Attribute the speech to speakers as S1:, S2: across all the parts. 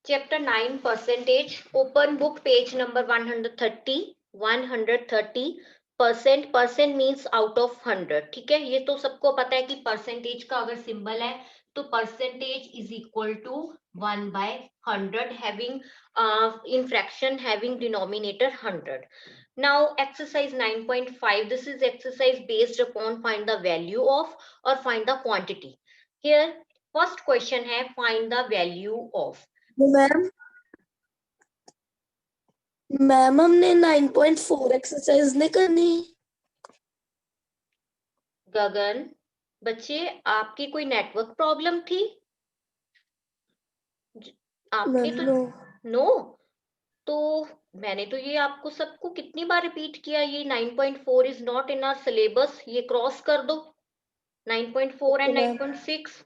S1: Chapter 9 percentage. Open book page number 130. 130 percent. Percent means out of 100. ठीक है, ये तो सबको पता है कि परसेंटेज का अगर सिंबल है तो percentage is equal to 1/100 having in fraction having denominator 100. Now exercise 9.5. This is exercise based upon find the value of or find the quantity. Here first question है find the value of.
S2: Ma'am हमने 9.4 exercise नहीं करनी।
S1: गगन बच्चे आपकी कोई network problem थी? आपने तो नो तो मैंने तो ये आपको सबको कितनी बार रिपीट किया, ये 9.4 is not in our syllabus, ये क्रॉस कर दो 9.4 and 9.6.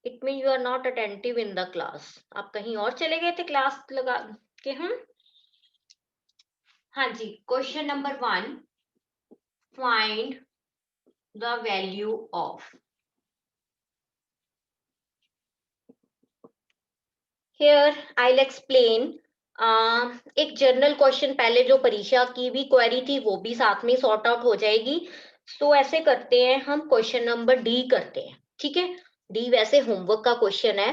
S1: It mean you are not attentive in the class. आप कहीं और चले गए थे क्लास लगा के. हाँ जी, question number 1, find the value of. Here I will explain. एक जनरल क्वेश्चन पहले जो परीक्षा की भी क्वेरी थी वो भी साथ में सॉर्ट आउट हो जाएगी. तो ऐसे करते हैं, हम क्वेश्चन नंबर डी करते हैं. ठीक है, डी वैसे होमवर्क का क्वेश्चन है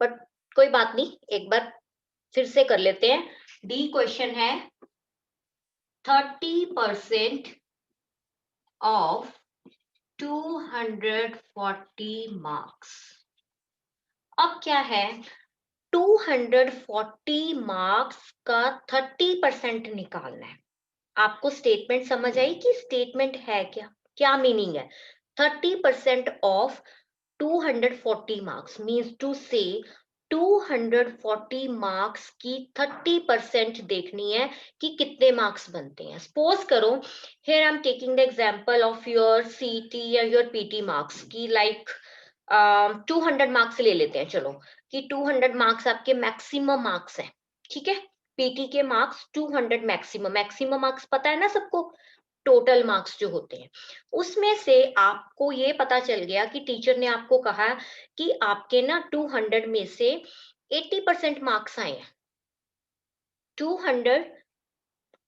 S1: बट कोई बात नहीं, एक बार फिर से कर लेते हैं. डी क्वेश्चन है 30% of 240 मार्क्स. अब क्या है, 240 मार्क्स का 30% निकालना है. आपको स्टेटमेंट समझ आई कि स्टेटमेंट है क्या, क्या मीनिंग है. 30% ऑफ 240 मार्क्स मीन्स टू से 240 मार्क्स की 30% देखनी है कि कितने मार्क्स बनते हैं. सपोज करो here I am taking the example of your सीटी या योर पीटी मार्क्स की लाइक 200 मार्क्स ले लेते हैं. चलो कि 200 मार्क्स आपके मैक्सिमम मार्क्स हैं. ठीक है, पीटी के मार्क्स 200 मैक्सिमम. मैक्सिमम मार्क्स पता है ना सबको, टोटल मार्क्स जो होते हैं. उसमें से आपको ये पता चल गया कि टीचर ने आपको कहा कि आपके ना 200 में से 80% मार्क्स आए हैं. 200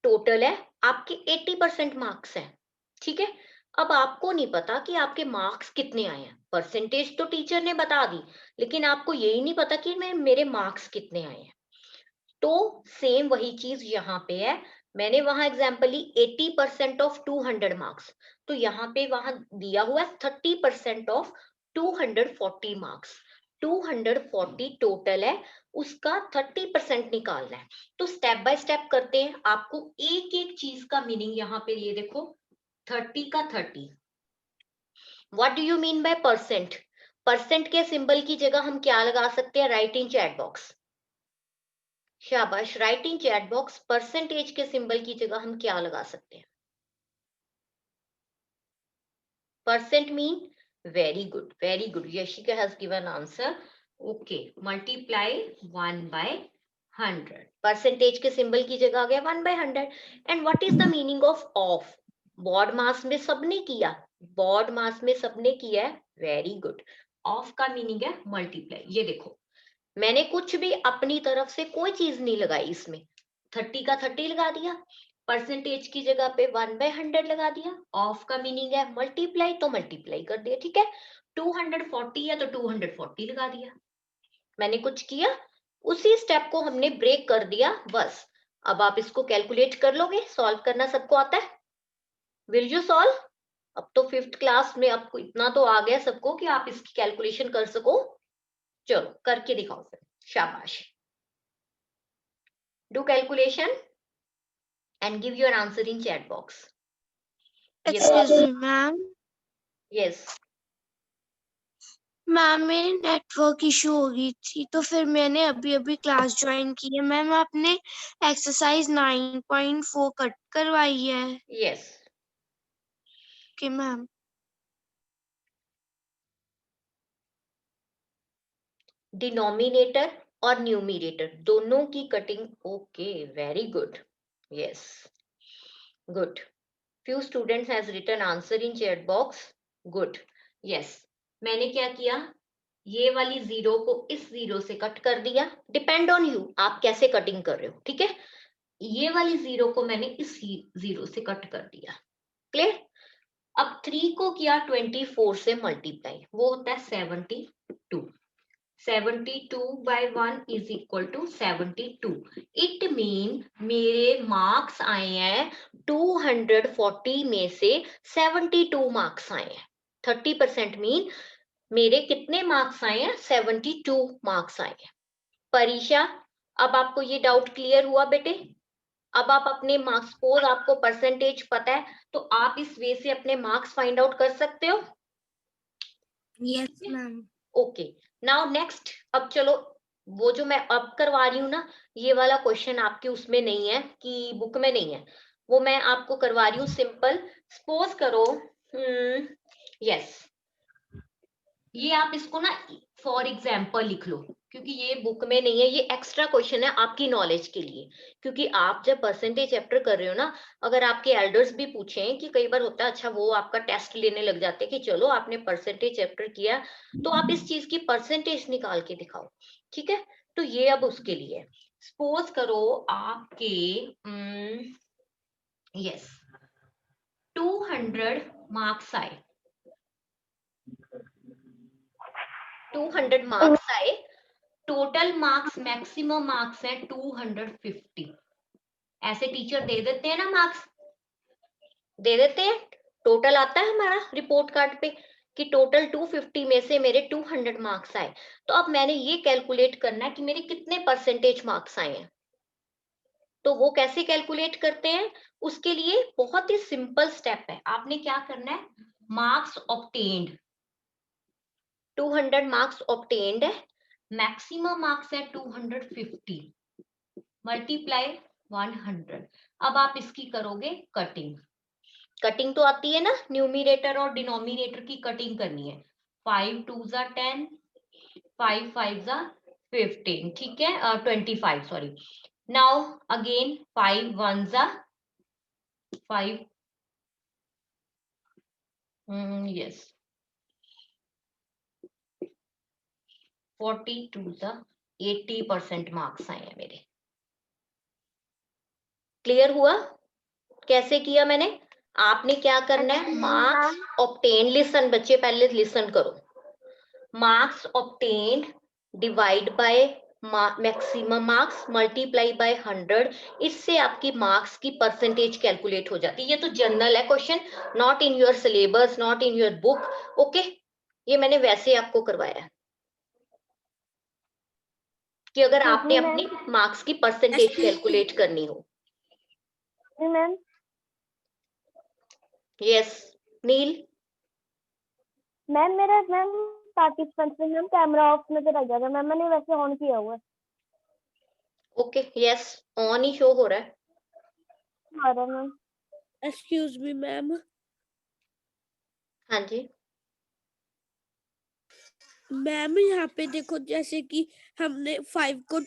S1: टोटल है, आपके 80% मार्क्स हैं. ठीक है, अब आपको नहीं पता कि आपके मार्क्स कितने आए हैं. परसेंटेज तो टीचर ने बता दी लेकिन आपको यही नहीं पता कि मेरे मार्क्स कितने आए हैं. तो सेम वही चीज यहाँ पे है. मैंने वहां एग्जाम्पल ली 80% ऑफ 200 मार्क्स, तो यहाँ पे वहां दिया हुआ है 30% ऑफ 240 मार्क्स. 240 टोटल है, उसका 30% निकालना है. तो स्टेप बाय स्टेप करते हैं. आपको एक एक चीज का मीनिंग यहाँ पे ये देखो, 30 का 30. What do you mean by percent? Percent के सिंबल की जगह हम क्या लगा सकते हैं, राइट इन चैट बॉक्स. शाबाश, write in chat box. Percentage के सिंबल की जगह हम क्या लगा सकते हैं? Percent mean, very good very good. Yashika has given answer. Okay, multiply 1/100. Percentage के सिंबल की जगह आ गया 1/100. And what is the meaning of of? BODMAS में सबने किया, बॉड मास में सबने किया है. Very good. ऑफ का मीनिंग है मल्टीप्लाई. ये देखो, मैंने कुछ भी अपनी तरफ से कोई चीज नहीं लगाई इसमें. 30 का 30 लगा दिया, परसेंटेज की जगह पे 1/100 लगा दिया. ऑफ का मीनिंग है मल्टीप्लाई, तो मल्टीप्लाई कर दिया. ठीक है, 240 है तो 240 लगा दिया. मैंने कुछ किया, उसी स्टेप को हमने ब्रेक कर दिया बस. अब आप इसको कैलकुलेट कर लोगे, सॉल्व करना सबको आता है. Will you solve? अब तो 5th क्लास में आपको इतना तो आ गया सबको कि आप इसकी कैलकुलेशन कर सको. चलो करके दिखाओ फिर. शाबाश. Do calculation and give your answer in chat box.
S3: Excuse me, ma'am.
S1: Yes.
S3: Ma'am मेरी नेटवर्क इशू हो गई थी तो फिर मैंने अभी अभी क्लास ज्वाइन की है. मैम आपने एक्सरसाइज 9.4 कट करवाई है?
S1: Yes.
S3: Okay ma'am.
S1: Denominator और न्यूमिरेटर दोनों की cutting. Okay, very good. Yes. Good. Few students has written answer in chat box. Good. Yes. मैंने क्या किया, ये वाली 0 को इस 0 से कट कर दिया, डिपेंड ऑन यू, आप कैसे कटिंग कर रहे हो, ठीक है। ये वाली 0 को मैंने इस 0 से कट कर दिया, क्लियर। अब 3 को किया 24 से मल्टीप्लाई, वो होता है 72। 72 by 1 is equal to 72। It mean मेरे मार्क्स आए हैं 240 में से 72 मार्क्स आए हैं। 30% मीन मेरे कितने मार्क्स आए हैं? 72 मार्क्स आए हैं। परीक्षा, अब आपको ये डाउट क्लियर हुआ बेटे? अब आप अपने मार्क्स, सपोज आपको परसेंटेज पता है तो आप इस वे से अपने मार्क्स फाइंड आउट कर सकते हो।
S3: Yes ma'am.
S1: Okay, now next, अब चलो वो जो मैं अब करवा रही हूँ ना, ये वाला क्वेश्चन आपके उसमें नहीं है कि बुक में नहीं है, वो मैं आपको करवा रही हूँ सिंपल। सपोज करो यस, ये आप इसको ना फॉर एग्जाम्पल लिख लो, क्योंकि ये बुक में नहीं है, ये एक्स्ट्रा क्वेश्चन है आपकी नॉलेज के लिए। क्योंकि आप जब परसेंटेज चैप्टर कर रहे हो ना, अगर आपके एल्डर्स भी पूछें कि कई बार होता है, अच्छा वो आपका टेस्ट लेने लग जाते हैं कि चलो आपने परसेंटेज चैप्टर किया तो आप इस चीज की परसेंटेज निकाल के दिखाओ, ठीक है। तो ये अब उसके लिए, सपोज करो आपके यस 200 मार्क्स आए, 200 मार्क्स आए, टोटल मार्क्स, मैक्सिमम मार्क्स है 250। ऐसे टीचर दे देते हैं ना मार्क्स, दे देते हैं, टोटल आता है हमारा रिपोर्ट कार्ड पे कि टोटल 250 में से मेरे 200 मार्क्स आए। तो अब मैंने ये कैलकुलेट करना है कि मेरे कितने परसेंटेज मार्क्स आए हैं। तो वो कैसे कैलकुलेट करते हैं? उसके लिए बहुत ही सिंपल स्टेप है। आपने क्या करना है, मार्क्स ऑब्टेन्ड, 200 मार्क्स ऑब्टेन्ड है, मैक्सिमम मार्क्स है 250, मल्टीप्लाई 100। अब आप इसकी करोगे कटिंग, कटिंग तो आती है ना, न्यूमिरेटर और डिनोमिनेटर की कटिंग करनी है। 5 2 10, 5 5 15, ठीक है, 25 sorry. Now again 5 1 5 yes 42 80% marks आए हैं मेरे। क्लियर हुआ कैसे किया मैंने? आपने क्या करना है, मार्क्स ऑब्टेन, लिसन बच्चे पहले लिसन करो, marks obtained divide by maximum marks multiply by 100, इससे आपकी मार्क्स की परसेंटेज कैलकुलेट हो जाती है। ये तो जनरल है question, not in your syllabus, not in your book, okay. ये मैंने वैसे आपको करवाया है कि अगर आपने अपनी मार्क्स की परसेंटेज कैलकुलेट करनी हो।
S3: मैम
S1: यस नील,
S3: मैम मेरा मैम पार्टिसिपेंट्स में मैम कैमरा ऑफ नजर आ जाएगा मैम, मैंने वैसे ऑन किया हुआ है।
S1: Okay yes on he show हो रहा है।
S3: मैम
S2: एक्सक्यूज मी मैम,
S1: हाँ जी,
S2: मैम यहाँ पे देखो, जैसे कि हमने 5 को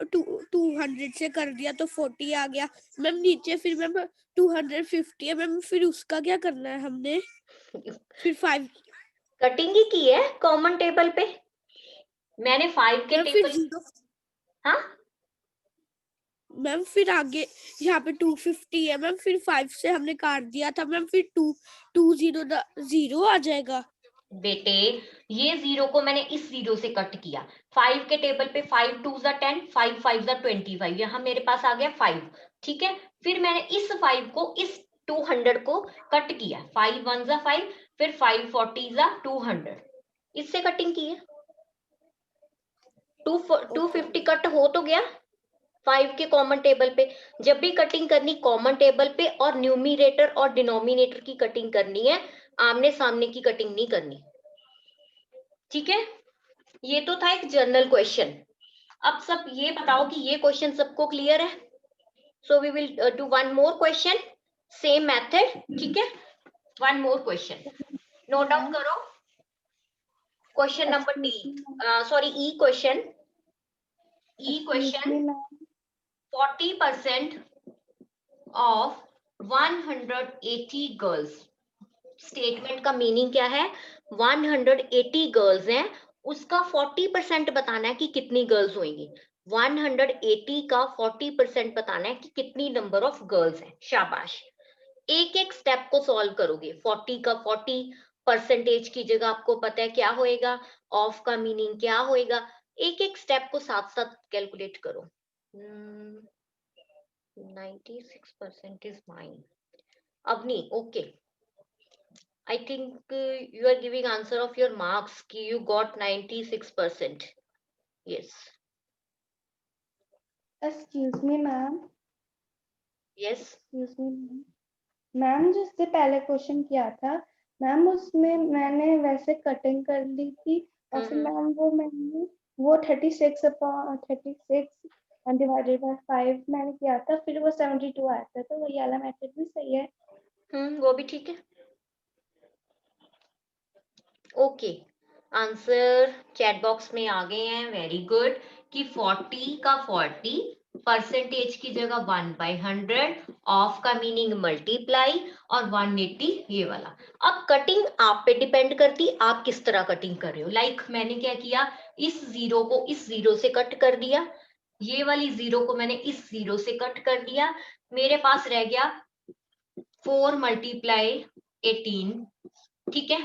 S2: 200 से कर दिया तो 40 आ गया मैम नीचे, फिर मैम 250 है मैम, फिर उसका क्या करना है हमने? फिर 5
S1: कटिंग ही की है कॉमन टेबल पे, मैंने 5 के
S2: मैम, फिर
S1: टेबल,
S2: 0
S1: हाँ
S2: मैम, फिर आगे यहाँ पे 250 है मैम, फिर 5 से हमने काट दिया था मैम, फिर 0 आ जाएगा।
S1: बेटे ये 0 को मैंने इस 0 से कट किया, 5 के टेबल पे 5 2 10, 5 5 25, यहाँ मेरे पास आ गया 5, ठीक है। फिर मैंने इस 5 को इस 200 को कट किया, 5 1 5, फिर 5 40 200, इससे कटिंग की है। 250 कट हो तो गया 5 के कॉमन टेबल पे। जब भी कटिंग करनी कॉमन टेबल पे और न्यूमिनेटर और डिनोमिनेटर की कटिंग करनी है, आमने सामने की कटिंग नहीं करनी, ठीक है। ये तो था एक जनरल क्वेश्चन। अब सब ये बताओ कि ये क्वेश्चन सबको क्लियर है? So we will do one more question, same method, ठीक है। One more question, note down करो। Question number D, sorry E question, E question 40% of 180 girls. Statement का मीनिंग क्या है? 180 गर्ल्स हैं उसका 40% बताना है कि कितनी गर्ल्स होंगी। 180 का 40% बताना है कि कितनी नंबर ऑफ गर्ल्स हैं। शाबाश, एक एक स्टेप को सॉल्व करोगे। 40 का 40% की जगह आपको पता है क्या होएगा, ऑफ का मीनिंग क्या होएगा। एक एक स्टेप को साथ साथ कैलकुलेट करो। 96% is mine. Avani, okay, I think you are giving answer of your marks कि you got 96%. Yes.
S4: Excuse me, ma'am.
S1: Yes.
S4: Excuse me, ma'am. Ma'am जिससे पहले क्वेश्चन किया था मैम, उसमें मैंने वैसे कटिंग कर ली थी और फिर मैम वो 36 डिवाइडेड बाय 5 मैंने किया था, फिर वो 72 आया था, तो वो वाला मेथड भी सही है।
S1: वो भी ठीक है। ओके, आंसर चैट बॉक्स में आ गए हैं। वेरी गुड कि 40 का 40% की जगह 1/100, ऑफ का मीनिंग मल्टीप्लाई और 180 ये वाला। अब कटिंग आप पे डिपेंड करती, आप किस तरह कटिंग कर रहे हो। लाइक मैंने क्या किया, इस जीरो को इस जीरो से कट कर दिया, ये वाली जीरो को मैंने इस जीरो से कट कर दिया, मेरे पास रह गया 4 × 18, ठीक है,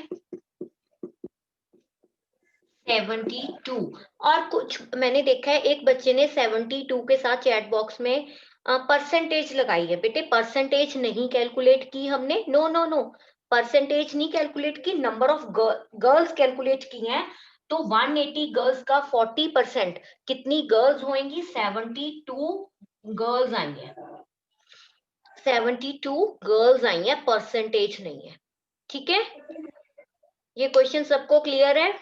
S1: 72। और कुछ मैंने देखा है एक बच्चे ने 72 के साथ चैट बॉक्स में परसेंटेज लगाई है। बेटे परसेंटेज नहीं कैलकुलेट की हमने, नो नो नो, परसेंटेज नहीं कैलकुलेट की, नंबर ऑफ गर्ल्स कैलकुलेट की हैं। तो 180 गर्ल्स का 40% कितनी गर्ल्स होंगी, 72 गर्ल्स आई हैं, 72 गर्ल्स आई हैं, परसेंटेज नहीं है। ठीक है, ये क्वेश्चन सबको क्लियर है?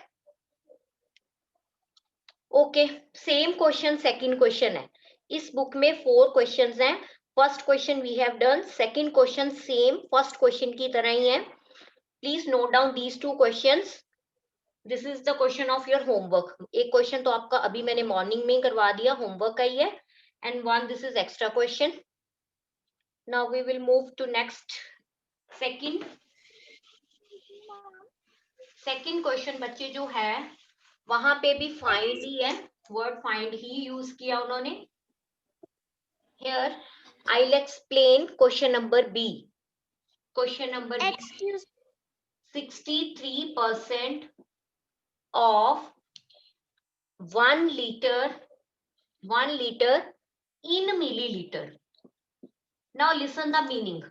S1: Okay, same question second question है। इस बुक में 4 क्वेश्चंस हैं। First question we have done, second question same first question की तरह ही है। Please note down these 2 questions. This is the question of your homework. एक क्वेश्चन तो आपका अभी मैंने मॉर्निंग में करवा दिया, होमवर्क का ही है, and one this is extra question. Now we will move to next second question. बच्चे जो है वहां पे भी फाइंड ही है, वर्ड फाइंड ही यूज किया उन्होंने। Here I'll explain question number B. Question number B. 63% of 1 liter in milliliter. Now listen the meaning.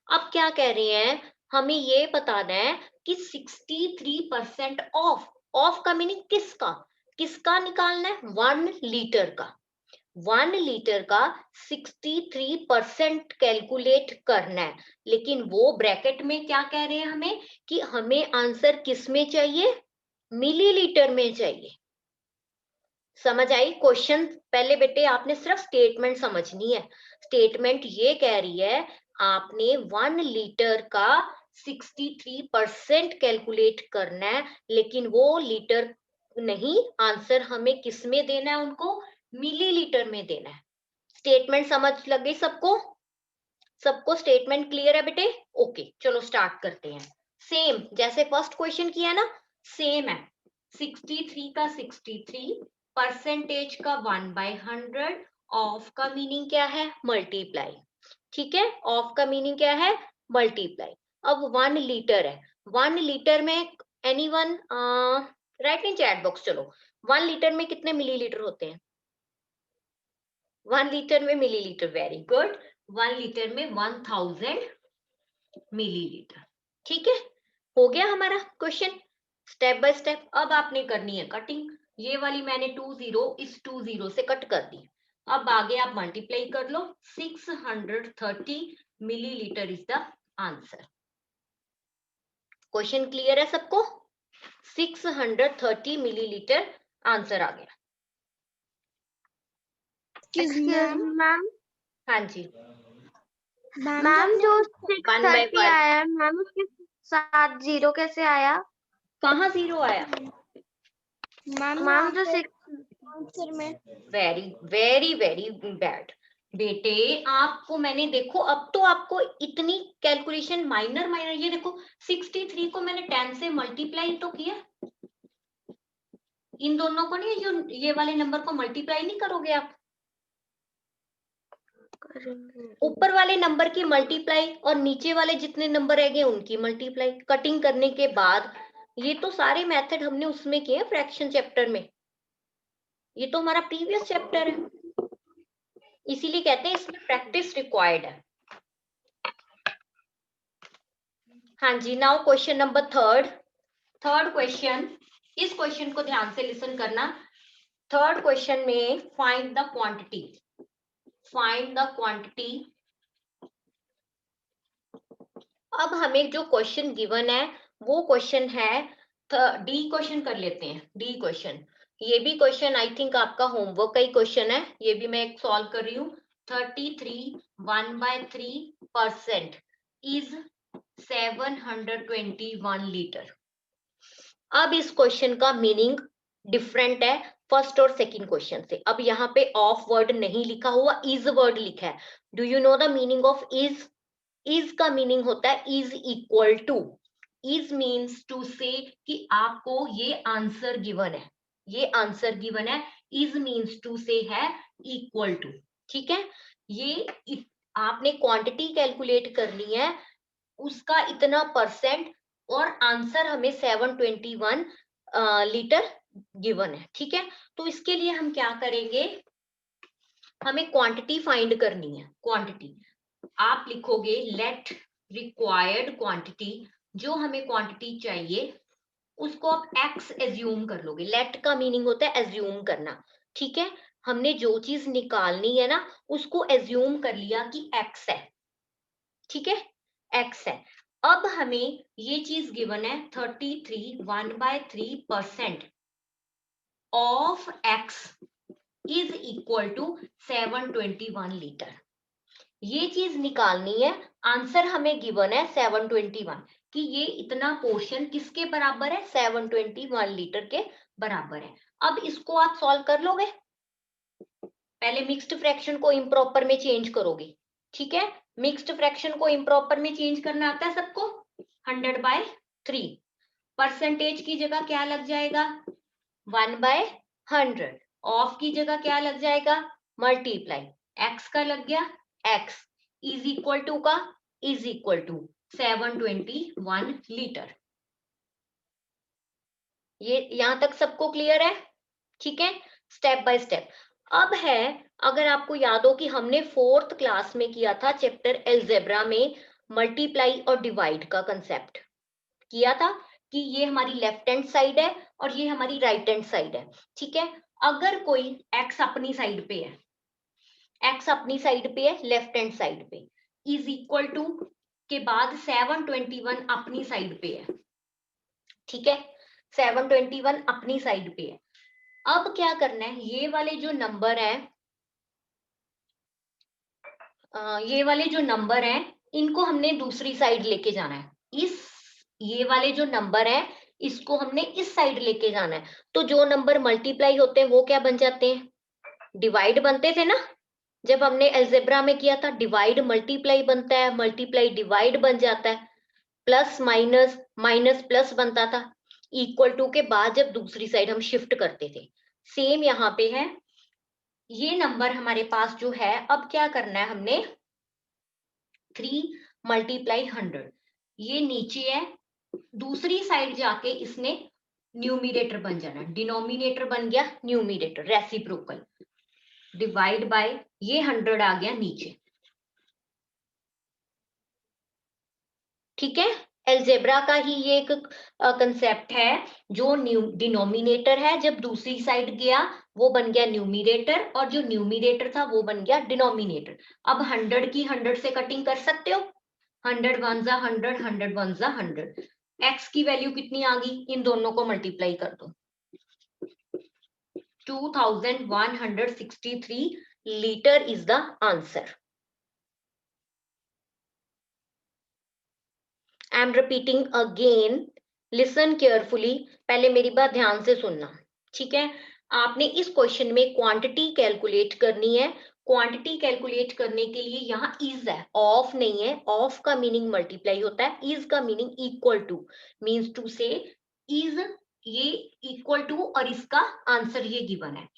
S1: अब क्या कह रहे हैं, हमें ये बताना है कि 63% ऑफ का मीनिंग किसका निकालना है, 1 लीटर का। 1 लीटर का 63% कैलकुलेट करना है, लेकिन वो ब्रैकेट में क्या कह रहे हैं हमें कि हमें आंसर किस में चाहिए, मिलीलीटर में चाहिए। समझ आई क्वेश्चन? पहले बेटे आपने सिर्फ स्टेटमेंट समझनी है। स्टेटमेंट ये कह रही है आपने 1 लीटर का 63% कैलकुलेट करना है, लेकिन वो लीटर नहीं, आंसर हमें किस में देना है, उनको मिलीलीटर में देना है। स्टेटमेंट समझ लग गई सबको? सबको स्टेटमेंट क्लियर है बेटे? ओके, चलो स्टार्ट करते हैं। सेम जैसे फर्स्ट क्वेश्चन किया ना, सेम है। 63 का 63, परसेंटेज का 1/100, ऑफ का मीनिंग क्या है, मल्टीप्लाई। ठीक है, ऑफ का मीनिंग क्या है, मल्टीप्लाई। अब 1 लीटर है, 1 लीटर में anyone right in chat box. चलो 1 लीटर में कितने मिलीलीटर होते हैं, 1 लीटर में मिलीलीटर, वेरी गुड, 1 लीटर में 1000 मिलीलीटर। ठीक है, हो गया हमारा क्वेश्चन स्टेप बाय स्टेप। अब आपने करनी है कटिंग। ये वाली मैंने 20 इस 20 से कट कर दी। अब आगे आप मल्टीप्लाई कर लो, 630 millilitre is the answer. Question clear है सबको? 630 मिलीलीटर आंसर आ गया।
S3: मैम
S1: हाँ जी
S3: मैम, जो 630
S1: 1/1
S3: आया मैम, उसके साथ 0 कैसे आया?
S1: कहाँ 0 आया?
S3: मैम जो 6 आंसर में
S1: वेरी वेरी वेरी बैड बेटे। आपको मैंने देखो, अब तो आपको इतनी कैलकुलेशन माइनर, ये देखो 63 को मैंने 10 से मल्टीप्लाई तो किया, इन दोनों को नहीं, जो ये वाले नंबर को मल्टीप्लाई नहीं करोगे आप, ऊपर वाले नंबर की मल्टीप्लाई और नीचे वाले जितने नंबर रहेंगे उनकी मल्टीप्लाई कटिंग करने के बाद। ये तो सारे मेथड हमने उसमें किए फ्रैक्शन चैप्टर में, ये तो हमारा प्रीवियस चैप्टर है, इसीलिए कहते हैं इसमें प्रैक्टिस रिक्वायर्ड है। हाँ जी, now question number third question, इस क्वेश्चन को ध्यान से लिसन करना। थर्ड क्वेश्चन में फाइंड द क्वांटिटी, अब हमें जो क्वेश्चन गिवन है वो क्वेश्चन है डी क्वेश्चन कर लेते हैं, डी क्वेश्चन। ये भी क्वेश्चन आई थिंक आपका होमवर्क का ही क्वेश्चन है, ये भी मैं सॉल्व कर रही हूँ। 33 1/3% इज 721 लीटर। अब इस क्वेश्चन का मीनिंग डिफरेंट है फर्स्ट और सेकंड क्वेश्चन से। अब यहाँ पे ऑफ वर्ड नहीं लिखा हुआ, इज वर्ड लिखा है। Do you know the meaning of is? Is का मीनिंग होता है is equal to. Is means to say कि आपको ये आंसर गिवन है, ये आंसर गिवन है। इज मीन्स टू से है इक्वल टू, ठीक है। ये आपने क्वांटिटी कैलकुलेट करनी है, उसका इतना परसेंट, और आंसर हमें 721 लीटर गिवन है, ठीक है। तो इसके लिए हम क्या करेंगे, हमें क्वांटिटी फाइंड करनी है। क्वांटिटी आप लिखोगे लेट रिक्वायर्ड क्वांटिटी, जो हमें क्वांटिटी चाहिए उसको आप एक्स एज्यूम कर लोगे। लेट का मीनिंग होता है एज्यूम करना, ठीक है। हमने जो चीज निकालनी है ना उसको एज्यूम कर लिया कि एक्स है, ठीक है, एक्स है। अब हमें ये चीज गिवन है 33 1/3% of x is equal to 721 litre. ये चीज निकालनी है, आंसर हमें गिवन है 721, कि ये इतना पोर्शन किसके बराबर है, 721 लीटर के बराबर है। अब इसको आप सॉल्व कर लोगे, पहले मिक्स्ड फ्रैक्शन को इम्प्रॉपर में चेंज करोगे, ठीक है। मिक्स्ड फ्रैक्शन को इम्प्रॉपर में चेंज करना आता है सबको। 100/3 परसेंटेज की जगह क्या लग जाएगा, 1/100। ऑफ की जगह क्या लग जाएगा, मल्टीप्लाई। एक्स का लग गया एक्स, इज इक्वल टू का इज इक्वल टू 721 लीटर। ये यहां तक सबको क्लियर है, ठीक है। Step by step. अब है, अगर आपको याद हो कि हमने 4th क्लास में किया था चैप्टर एलजेब्रा में मल्टीप्लाई और डिवाइड का कंसेप्ट किया था, कि ये हमारी लेफ्ट हैंड साइड है और ये हमारी राइट हैंड साइड है, ठीक है। अगर कोई एक्स अपनी साइड पे है, एक्स अपनी साइड पे है लेफ्ट हैंड साइड पे, इज इक्वल टू के बाद 721 अपनी साइड पे है, ठीक है। 721 अपनी साइड पे है। अब क्या करना है, ये वाले जो नंबर है, ये वाले जो नंबर हैं इनको हमने दूसरी साइड लेके जाना है। ये वाले जो नंबर है इसको हमने इस साइड लेके जाना है। तो जो नंबर मल्टीप्लाई होते हैं वो क्या बन जाते हैं, डिवाइड बनते थे ना। जब हमने अलजेब्रा में किया था डिवाइड मल्टीप्लाई बनता है, मल्टीप्लाई डिवाइड बन जाता है, प्लस माइनस माइनस प्लस बनता था, इक्वल टू के बाद जब दूसरी साइड हम शिफ्ट करते थे। सेम यहाँ पे है, ये नंबर हमारे पास जो है, अब क्या करना है हमने, 3 × 100, ये नीचे है, दूसरी साइड जाके इसने न्यूमिरेटर बन जाना, डिनोमिनेटर बन गया न्यूमिरेटर, रेसिप्रोकल, डिवाइड बाय ये 100 आ गया नीचे, ठीक है। एल्जेब्रा का ही ये एक कंसेप्ट है, जो डिनोमिनेटर है जब दूसरी साइड गया वो बन गया न्यूमिरेटर, और जो न्यूमिरेटर था वो बन गया डिनोमिनेटर। अब 100 की 100 से कटिंग कर सकते हो, 100 1 जा 100, 100 1 जा 100। एक्स की वैल्यू कितनी आ गई, इन दोनों को मल्टीप्लाई कर दो, 2163 litre is the answer. I am repeating again, listen carefully, पहले मेरी बात ध्यान से सुनना, ठीक है। आपने इस क्वेश्चन में क्वांटिटी कैलकुलेट करनी है। क्वांटिटी कैलकुलेट करने के लिए यहाँ इज है, ऑफ नहीं है। ऑफ का मीनिंग मल्टीप्लाई होता है, इज का meaning equal to, means to say is ये इक्वल टू और इसका आंसर ये गिवन है।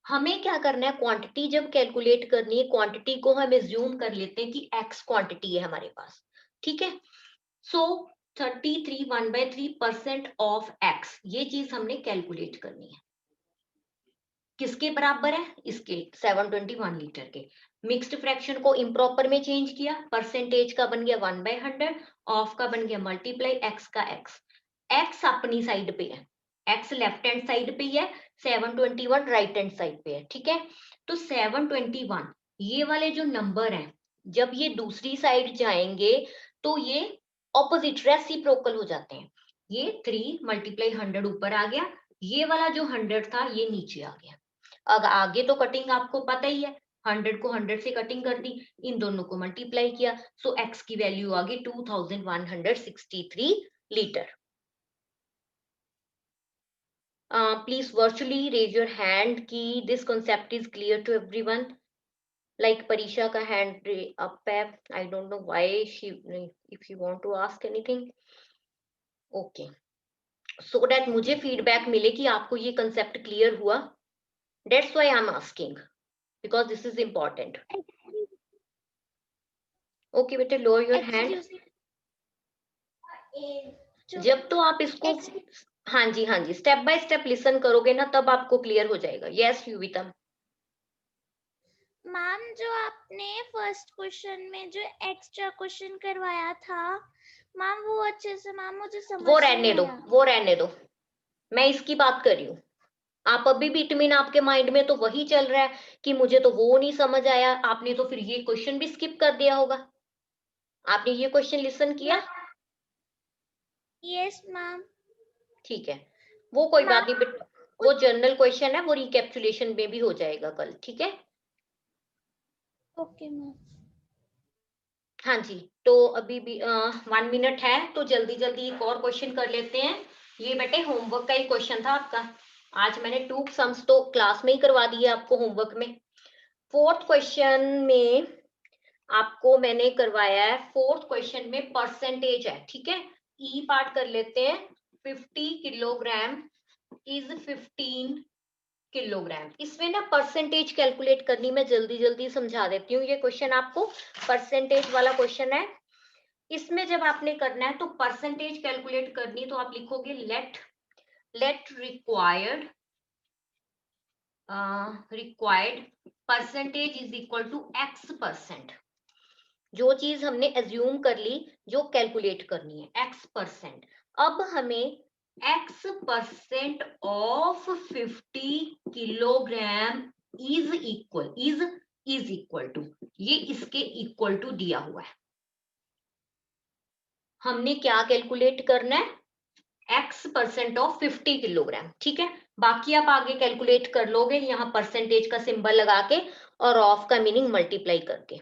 S1: हमें क्या करना है, क्वांटिटी जब कैलकुलेट करनी है, क्वांटिटी को हम एज्यूम कर लेते हैं कि x क्वांटिटी है हमारे पास, ठीक है। सो 33 1/3% ऑफ x, ये चीज हमने कैलकुलेट करनी है। किसके बराबर है, इसके 721 लीटर के। मिक्स्ड फ्रैक्शन को इम्प्रॉपर में चेंज किया, परसेंटेज का बन गया 1/100, ऑफ का बन गया मल्टीप्लाई x का x अपनी साइड पे है, x लेफ्ट हैंड साइड पे ही है, 721 राइट हैंड साइड पे है, ठीक है। तो 721 ये वाले जो नंबर हैं, जब ये दूसरी साइड जाएंगे तो ये ऑपोजिट रेसिप्रोकल हो जाते हैं। ये 3 × 100 ऊपर आ गया, ये वाला जो 100 था ये नीचे आ गया। अब आगे तो कटिंग आपको पता ही है, 100 को 100 से कटिंग कर दी, इन दोनों को मल्टीप्लाई किया, सो x की वैल्यू आ गई 2163 litre. Please virtually raise your hand कि this concept is clear to everyone. Like परीक्षा का हैंड अप है, I don't know why she, if you want to ask anything, okay, so that मुझे feedback मिले कि आपको ये कंसेप्ट क्लियर हुआ। That's why I am asking, because this is important. Okay बेटे, लोअर योर हैंड। जब तो आप इसको, हाँ जी स्टेप बाय स्टेप लिसन करोगे ना, तब आपको क्लियर हो जाएगा। यस युविता।
S5: मैम, जो आपने फर्स्ट क्वेश्चन में जो एक्स्ट्रा क्वेश्चन करवाया था मैम, वो अच्छे से मैम मुझे समझ
S1: वो
S5: नहीं
S1: रहने दो,
S5: आया।
S1: वो रहने दो, मैं इसकी बात कर रही हूँ। आप अभी भी इटमीन आपके माइंड में तो वही चल रहा है कि मुझे तो वो नहीं समझ आया। आपने तो फिर ये क्वेश्चन भी स्किप कर दिया होगा। आपने ये क्वेश्चन लिसन किया?
S5: Yes ma'am.
S1: ठीक है, वो कोई बात नहीं बेटा, वो जनरल क्वेश्चन है, वो रिकैप्चुलेशन में भी हो जाएगा कल, ठीक है।
S5: Okay ma'am.
S1: हाँ जी, तो अभी भी 1 मिनट है, तो जल्दी जल्दी एक और क्वेश्चन कर लेते हैं। ये बेटे होमवर्क का ही क्वेश्चन था आपका। आज मैंने 2 सम्स तो क्लास में ही करवा दिए आपको होमवर्क में। 4th क्वेश्चन में आपको मैंने करवाया है, 4th क्वेश्चन में परसेंटेज है, ठीक है। ई पार्ट कर लेते हैं। 50 किलोग्राम इज 15 किलोग्राम। इसमें ना परसेंटेज कैलकुलेट करनी, मैं जल्दी जल्दी समझा देती हूँ। ये क्वेश्चन आपको परसेंटेज वाला क्वेश्चन है। इसमें जब आपने करना है तो परसेंटेज कैलकुलेट करनी, तो आप लिखोगे let required percentage is equal to x%। जो चीज हमने एज्यूम कर ली, जो कैलकुलेट करनी है x%। अब हमें x% of 50 kilogram is equal to, ये इसके इक्वल टू दिया हुआ है। हमने क्या कैलकुलेट करना है, x% ऑफ 50 किलोग्राम, ठीक है। बाकी आप आगे कैलकुलेट कर लोगे, यहाँ परसेंटेज का सिंबल लगा के और ऑफ का मीनिंग मल्टीप्लाई करके।